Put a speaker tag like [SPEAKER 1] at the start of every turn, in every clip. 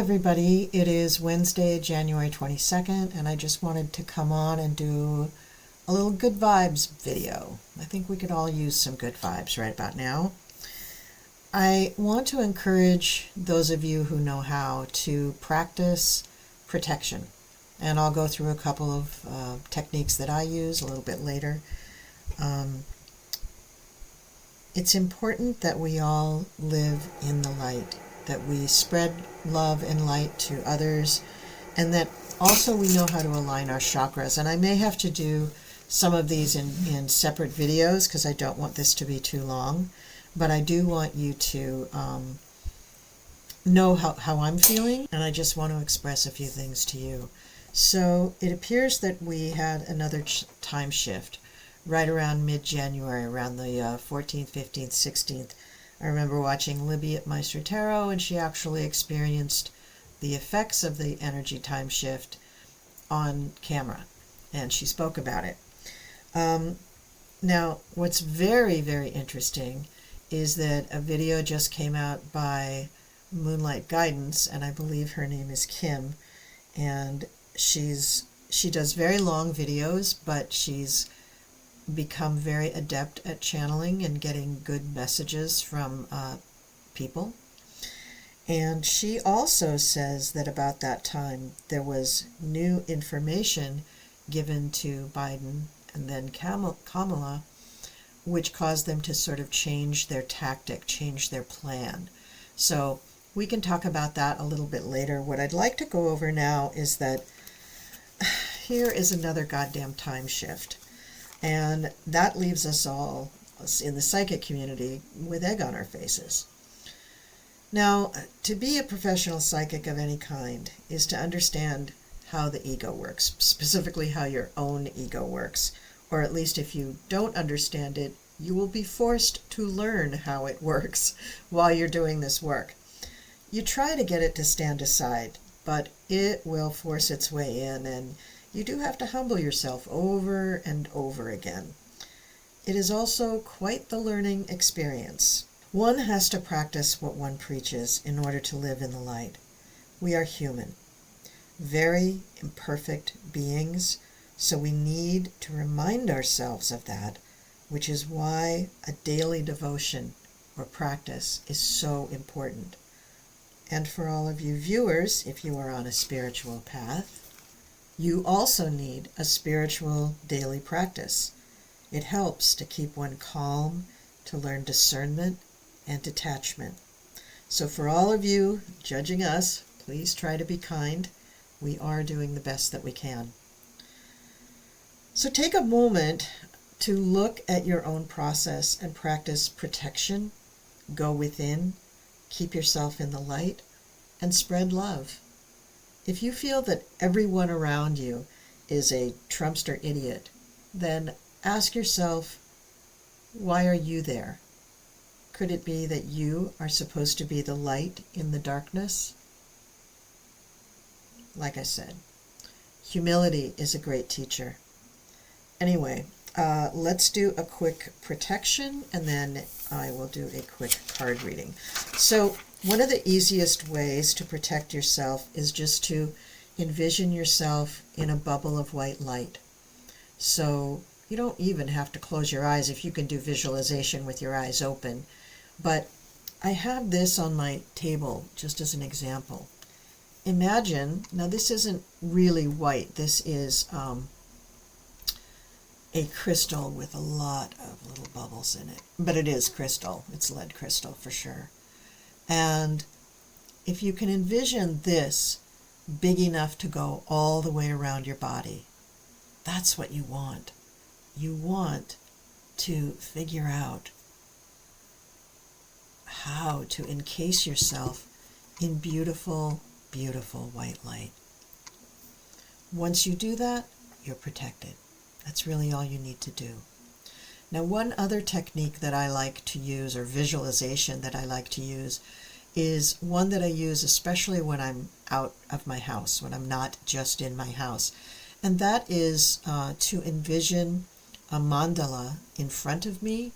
[SPEAKER 1] everybody. It is Wednesday, January 22nd, and I just wanted to come on and do a little good vibes video. I think we could all use some good vibes right about now. I want to encourage those of you who know how to practice protection, and I'll go through a couple of techniques that I use a little bit later. It's important that we all live in the light, that we spread love and light to others, and that also we know how to align our chakras. And I may have to do some of these in separate videos because I don't want this to be too long, but I do want you to know how I'm feeling, and I just want to express a few things to you. So it appears that we had another time shift right around mid-January, around the 14th, 15th, 16th. I remember watching Libby at Meister Tarot, and she actually experienced the effects of the energy time shift on camera, and she spoke about it. Now, what's very, very interesting is that a video just came out by Moonlight Guidance, and I believe her name is Kim, and she does very long videos, but she's become very adept at channeling and getting good messages from people. And she also says that about that time there was new information given to Biden and then Kamala, which caused them to sort of change their tactic, change their plan. So we can talk about that a little bit later. What I'd like to go over now is that here is another goddamn time shift. And that leaves us all in the psychic community with egg on our faces. Now, to be a professional psychic of any kind is to understand how the ego works, specifically how your own ego works. Or at least if you don't understand it, you will be forced to learn how it works while you're doing this work. You try to get it to stand aside, but it will force its way in, and you do have to humble yourself over and over again. It is also quite the learning experience. One has to practice what one preaches in order to live in the light. We are human, very imperfect beings, so we need to remind ourselves of that, which is why a daily devotion or practice is so important. And for all of you viewers, if you are on a spiritual path, you also need a spiritual daily practice. It helps to keep one calm, to learn discernment and detachment. So for all of you judging us, please try to be kind. We are doing the best that we can. So take a moment to look at your own process and practice protection. Go within, keep yourself in the light, and spread love. If you feel that everyone around you is a Trumpster idiot, then ask yourself, why are you there? Could it be that you are supposed to be the light in the darkness? Like I said, humility is a great teacher. Anyway, let's do a quick protection, and then I will do a quick card reading. So one of the easiest ways to protect yourself is just to envision yourself in a bubble of white light. So you don't even have to close your eyes if you can do visualization with your eyes open. But I have this on my table just as an example. Imagine, now this isn't really white, this is a crystal with a lot of little bubbles in it. But it is crystal, it's lead crystal for sure. And if you can envision this big enough to go all the way around your body, that's what you want. You want to figure out how to encase yourself in beautiful, beautiful white light. Once you do that, you're protected. That's really all you need to do. Now, one other technique that I like to use, or visualization that I like to use, is one that I use especially when I'm out of my house, when I'm not just in my house. And that is to envision a mandala in front of me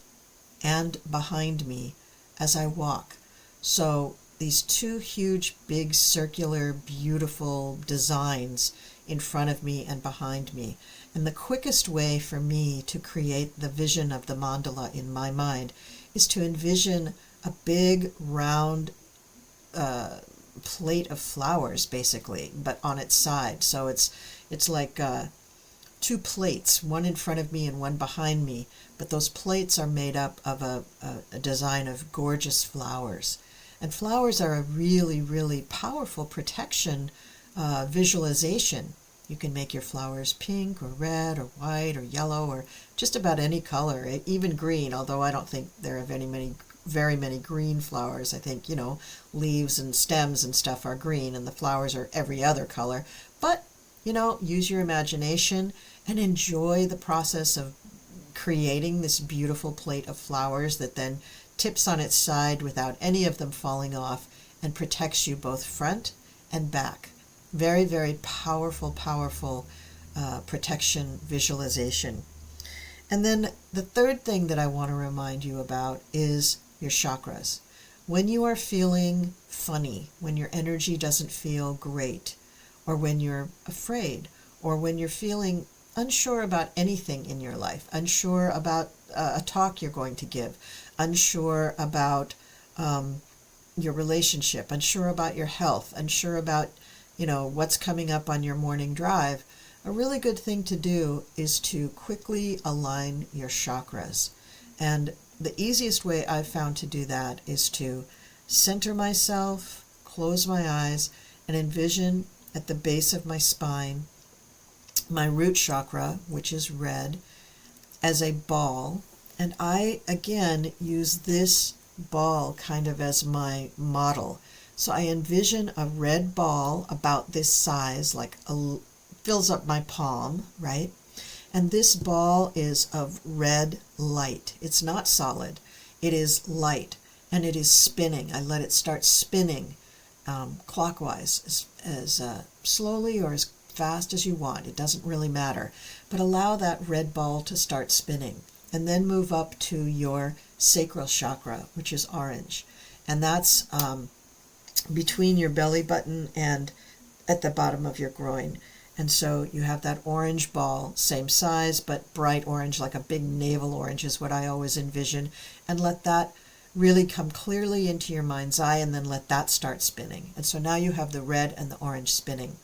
[SPEAKER 1] and behind me as I walk. So these two huge, big, circular, beautiful designs in front of me and behind me. And the quickest way for me to create the vision of the mandala in my mind is to envision a big, round plate of flowers, basically, but on its side. So it's like two plates, one in front of me and one behind me, but those plates are made up of a design of gorgeous flowers. And flowers are a really, really powerful protection visualization. You can make your flowers pink or red or white or yellow or just about any color, even green, although I don't think there are very many green flowers. I think, leaves and stems and stuff are green and the flowers are every other color. But, use your imagination and enjoy the process of creating this beautiful plate of flowers that then tips on its side without any of them falling off and protects you both front and back. Very, very powerful protection visualization. And then the third thing that I want to remind you about is your chakras. When you are feeling funny, when your energy doesn't feel great, or when you're afraid, or when you're feeling unsure about anything in your life, unsure about a talk you're going to give, unsure about your relationship, unsure about your health, unsure about what's coming up on your morning drive, a really good thing to do is to quickly align your chakras. And the easiest way I've found to do that is to center myself, close my eyes, and envision at the base of my spine my root chakra, which is red, as a ball. And I, again, use this ball kind of as my model. So I envision a red ball about this size, fills up my palm, right? And this ball is of red light. It's not solid. It is light, and it is spinning. I let it start spinning clockwise as slowly or as fast as you want. It doesn't really matter. But allow that red ball to start spinning. And then move up to your sacral chakra, which is orange. And that's between your belly button and at the bottom of your groin. And so you have that orange ball, same size, but bright orange, like a big navel orange is what I always envision. And let that really come clearly into your mind's eye, and then let that start spinning. And so now you have the red and the orange spinning.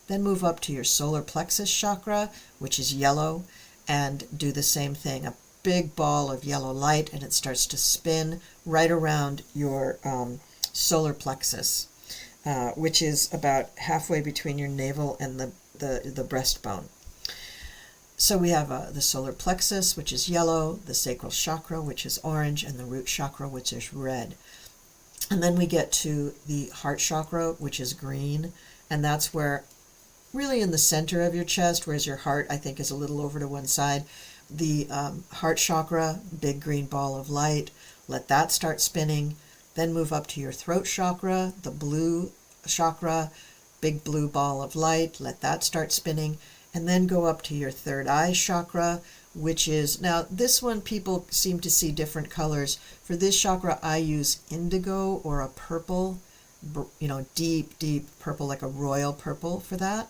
[SPEAKER 1] Then move up to your solar plexus chakra, which is yellow, and do the same thing. A big ball of yellow light, and it starts to spin right around your solar plexus, which is about halfway between your navel and the breastbone. So we have the solar plexus, which is yellow, the sacral chakra, which is orange, and the root chakra, which is red. And then we get to the heart chakra, which is green, and that's where, really in the center of your chest, whereas your heart, I think, is a little over to one side. The heart chakra, big green ball of light, let that start spinning. Then move up to your throat chakra, the blue chakra, big blue ball of light, let that start spinning. And then go up to your third eye chakra, which is, now this one people seem to see different colors. For this chakra, I use indigo or a purple, deep, deep purple, like a royal purple for that.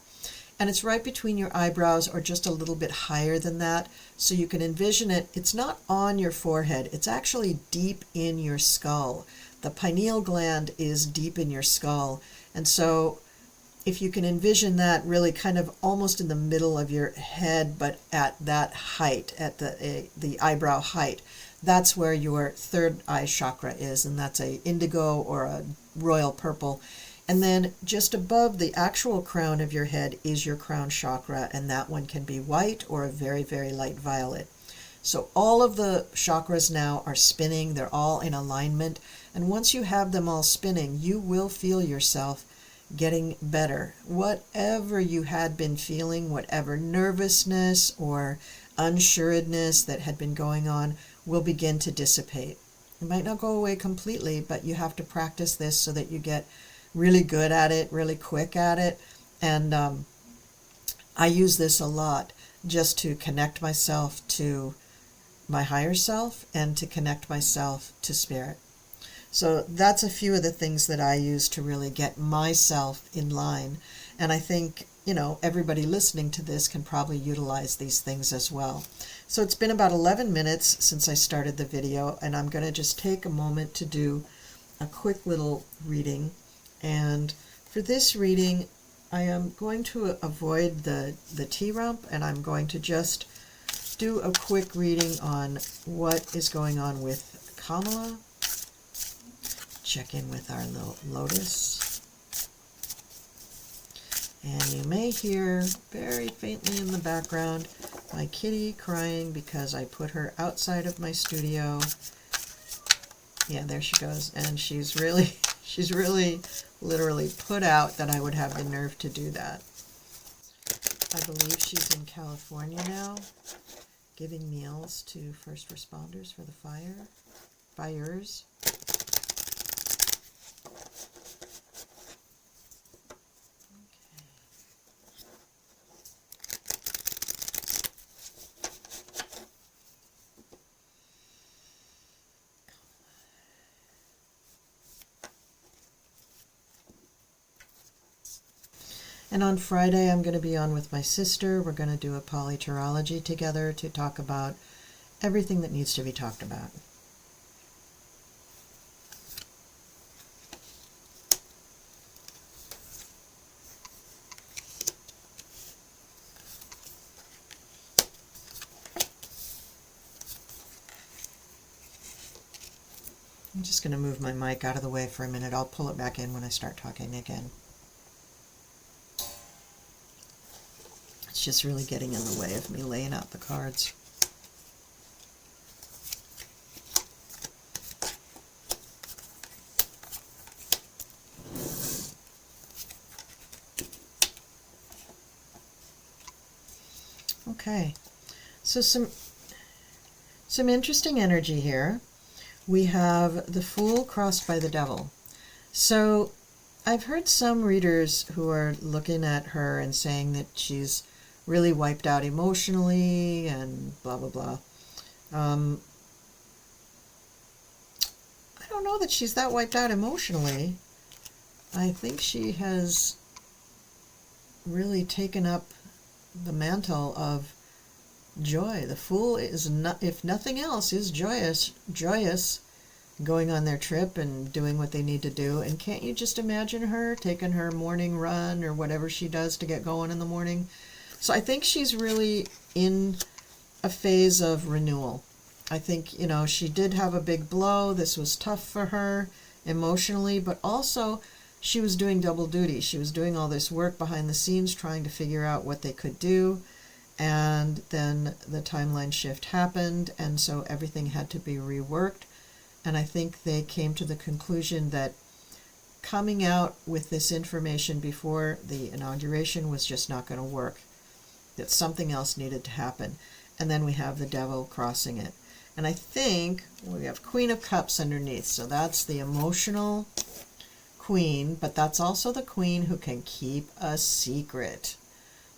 [SPEAKER 1] And it's right between your eyebrows or just a little bit higher than that. So you can envision it. It's not on your forehead. It's actually deep in your skull. The pineal gland is deep in your skull. And so if you can envision that really kind of almost in the middle of your head, but at that height, at the eyebrow height, that's where your third eye chakra is. And that's a indigo or a royal purple. And then just above the actual crown of your head is your crown chakra, and that one can be white or a very, very light violet. So all of the chakras now are spinning. They're all in alignment. And once you have them all spinning, you will feel yourself getting better. Whatever you had been feeling, whatever nervousness or unsuredness that had been going on will begin to dissipate. It might not go away completely, but you have to practice this so that you get really good at it, really quick at it. And I use this a lot just to connect myself to my higher self and to connect myself to spirit. So that's a few of the things that I use to really get myself in line. And I think, everybody listening to this can probably utilize these things as well. So it's been about 11 minutes since I started the video, and I'm going to just take a moment to do a quick little reading. And for this reading, I am going to avoid the T-rump, and I'm going to just do a quick reading on what is going on with Kamala. Check in with our little Lotus. And you may hear very faintly in the background my kitty crying because I put her outside of my studio. Yeah, there she goes. And she's really literally put out that I would have the nerve to do that. I believe she's in California now, giving meals to first responders for the fires. And on Friday, I'm going to be on with my sister. We're going to do a polyterology together to talk about everything that needs to be talked about. I'm just going to move my mic out of the way for a minute. I'll pull it back in when I start talking again. It's just really getting in the way of me laying out the cards. Okay, so some interesting energy here. We have the Fool crossed by the Devil. So I've heard some readers who are looking at her and saying that she's really wiped out emotionally and blah, blah, blah. I don't know that she's that wiped out emotionally. I think she has really taken up the mantle of joy. The Fool is, not, if nothing else, is joyous going on their trip and doing what they need to do. And can't you just imagine her taking her morning run or whatever she does to get going in the morning? So I think she's really in a phase of renewal. I think, she did have a big blow. This was tough for her emotionally, but also she was doing double duty. She was doing all this work behind the scenes, trying to figure out what they could do. And then the timeline shift happened, and so everything had to be reworked. And I think they came to the conclusion that coming out with this information before the inauguration was just not going to work, that something else needed to happen. And then we have the Devil crossing it. And I think we have Queen of Cups underneath, so that's the emotional queen, but that's also the queen who can keep a secret.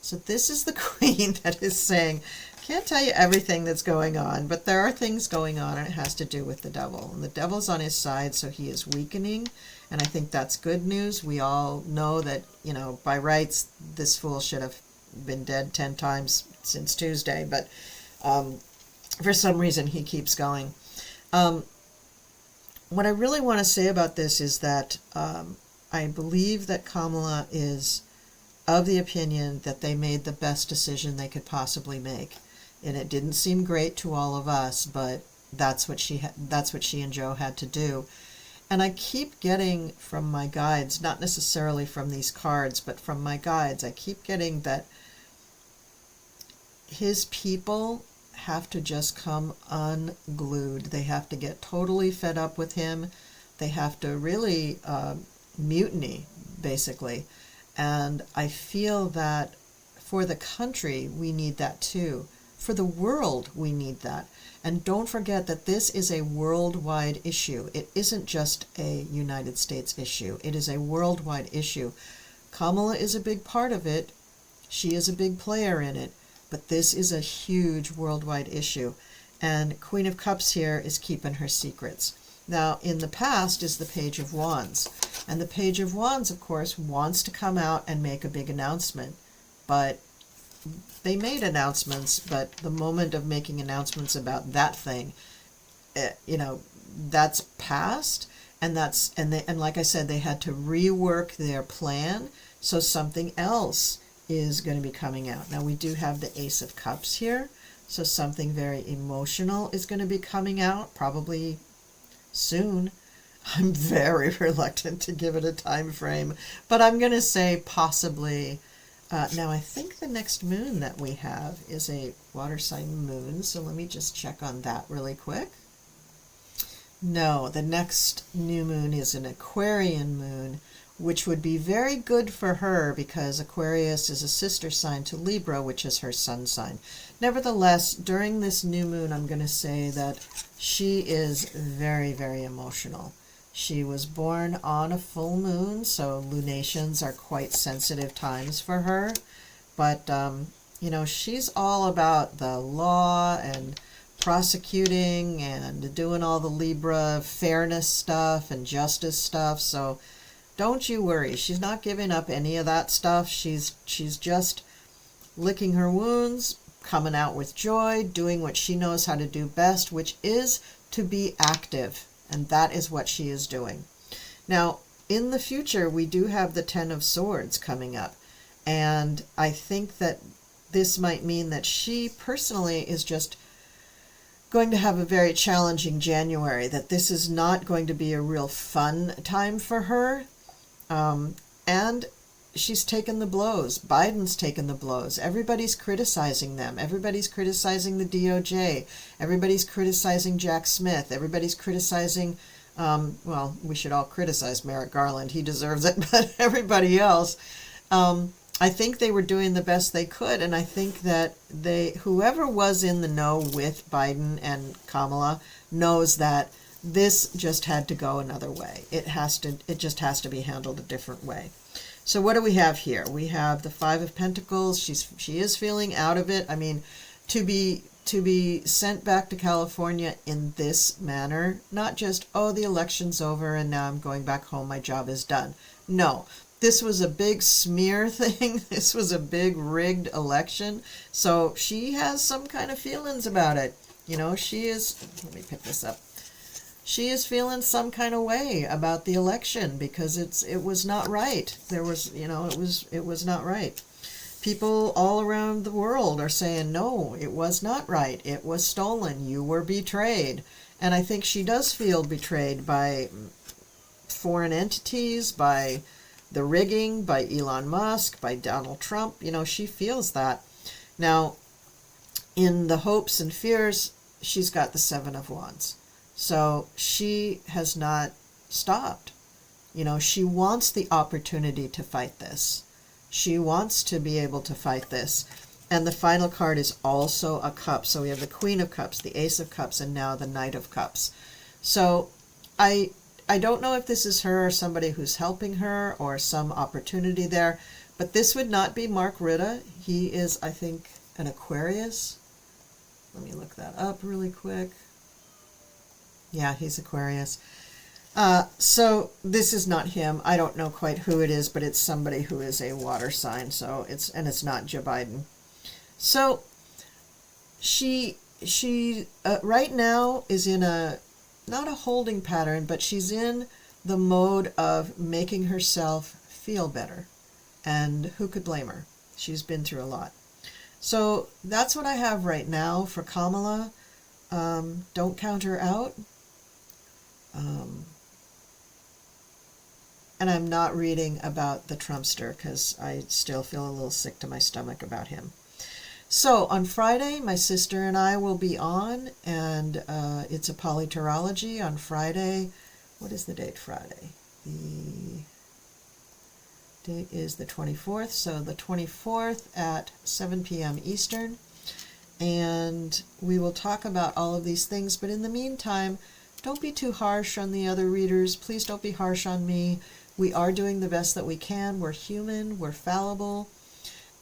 [SPEAKER 1] So this is the queen that is saying, can't tell you everything that's going on, but there are things going on, and it has to do with the devil. And the devil's on his side, so he is weakening, and I think that's good news. We all know that, by rights, this fool should have been dead 10 times since Tuesday, but for some reason he keeps going. What I really want to say about this is that I believe that Kamala is of the opinion that they made the best decision they could possibly make. And it didn't seem great to all of us, but that's what she and Joe had to do. And I keep getting from my guides, not necessarily from these cards, but from my guides, I keep getting that his people have to just come unglued. They have to get totally fed up with him. They have to really mutiny, basically. And I feel that for the country, we need that too. For the world, we need that. And don't forget that this is a worldwide issue. It isn't just a United States issue. It is a worldwide issue. Kamala is a big part of it. She is a big player in it. But this is a huge worldwide issue. And Queen of Cups here is keeping her secrets. Now, in the past is the Page of Wands. And the Page of Wands, of course, wants to come out and make a big announcement. But they made announcements, but the moment of making announcements about that thing, that's past. And and like I said, they had to rework their plan. So something else is going to be coming out. Now, we do have the Ace of Cups here. So something very emotional is going to be coming out, probably soon. I'm very reluctant to give it a time frame, but I'm going to say possibly. Now, I think the next moon that we have is a water sign moon, so let me just check on that really quick. No, the next new moon is an Aquarian moon, which would be very good for her because Aquarius is a sister sign to Libra, which is her sun sign. Nevertheless, during this new moon, I'm going to say that she is very, very emotional. She was born on a full moon, so lunations are quite sensitive times for her. But, she's all about the law and prosecuting and doing all the Libra fairness stuff and justice stuff. So don't you worry. She's not giving up any of that stuff. She's just licking her wounds, coming out with joy, doing what she knows how to do best, which is to be active. And that is what she is doing. Now, in the future, we do have the Ten of Swords coming up. And I think that this might mean that she personally is just going to have a very challenging January, that this is not going to be a real fun time for her. And she's taken the blows. Biden's taken the blows. Everybody's criticizing them. Everybody's criticizing the DOJ. Everybody's criticizing Jack Smith. Everybody's criticizing, we should all criticize Merrick Garland. He deserves it, but everybody else. I think they were doing the best they could, and I think that whoever was in the know with Biden and Kamala knows that this just had to go another way. It just has to be handled a different way. So what do we have here? We have the Five of Pentacles. She is feeling out of it. I mean, to be sent back to California in this manner, not just, oh, the election's over and now I'm going back home, my job is done. No, this was a big smear thing. This was a big rigged election. So she has some kind of feelings about it. She is, let me pick this up. She is feeling some kind of way about the election because it was not right. There was, it was not right. People all around the world are saying, no, it was not right. It was stolen. You were betrayed. And I think she does feel betrayed by foreign entities, by the rigging, by Elon Musk, by Donald Trump. She feels that. Now, in the hopes and fears, she's got the Seven of Wands. So she has not stopped. She wants the opportunity to fight this. She wants to be able to fight this. And the final card is also a cup. So we have the Queen of Cups, the Ace of Cups, and now the Knight of Cups. So I don't know if this is her or somebody who's helping her or some opportunity there, but this would not be Mark Rutte. He is, I think, an Aquarius. Let me look that up really quick. Yeah, he's Aquarius. So this is not him. I don't know quite who it is, but it's somebody who is a water sign. So it's not Joe Biden. So she right now is in not a holding pattern, but she's in the mode of making herself feel better. And who could blame her? She's been through a lot. So that's what I have right now for Kamala. Don't count her out. And I'm not reading about the Trumpster because I still feel a little sick to my stomach about him. So on Friday, my sister and I will be on, and it's a polyterology on Friday. What is the date Friday? The date is the 24th, so the 24th at 7 p.m. Eastern. And we will talk about all of these things, but in the meantime, don't be too harsh on the other readers. Please don't be harsh on me. We are doing the best that we can. We're human, we're fallible,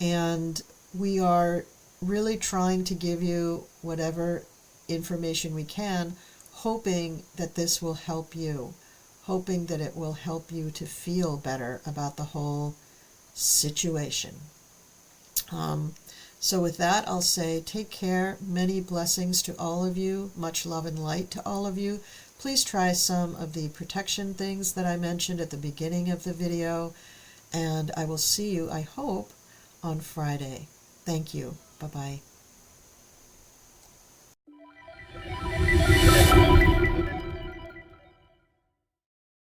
[SPEAKER 1] and we are really trying to give you whatever information we can, hoping that this will help you, hoping that it will help you to feel better about the whole situation. So with that, I'll say take care. Many blessings to all of you. Much love and light to all of you. Please try some of the protection things that I mentioned at the beginning of the video. And I will see you, I hope, on Friday. Thank you. Bye-bye.